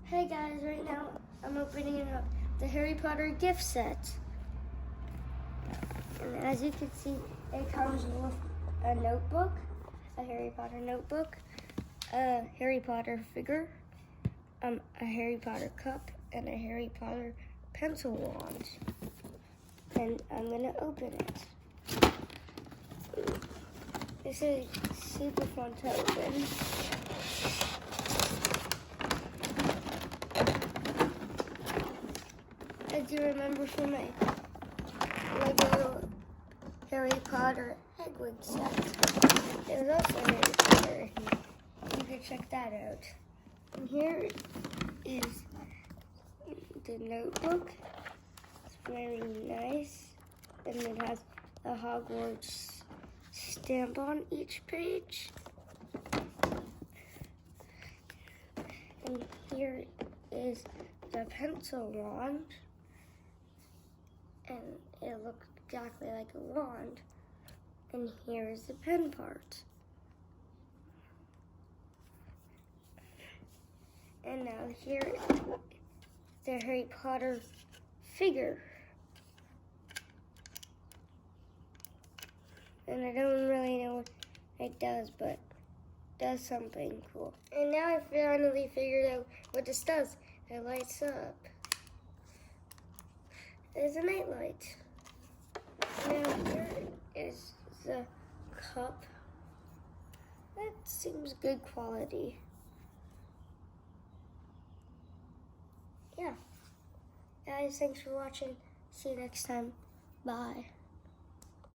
Hey guys, right now I'm opening up the Harry Potter gift set. And as you can see, it comes with a notebook, a Harry Potter notebook, a Harry Potter figure, a Harry Potter cup, and a Harry Potter pencil wand. And I'm gonna open it. This is super fun to open. As you remember from my Lego Harry Potter Hedwig set, there's also Harry Potter. You can check that out. And here is the notebook. It's very nice, and it has the Hogwarts stamp on each page. And here is the pencil wand, and it looks exactly like a wand. And here is the pen part. And now here is the Harry Potter figure. And I don't really know what it does, but it does something cool. And now I finally figured out what this does. It lights up. It's a nightlight. Now here is the cup. That seems good quality. Yeah. Guys, thanks for watching. See you next time. Bye.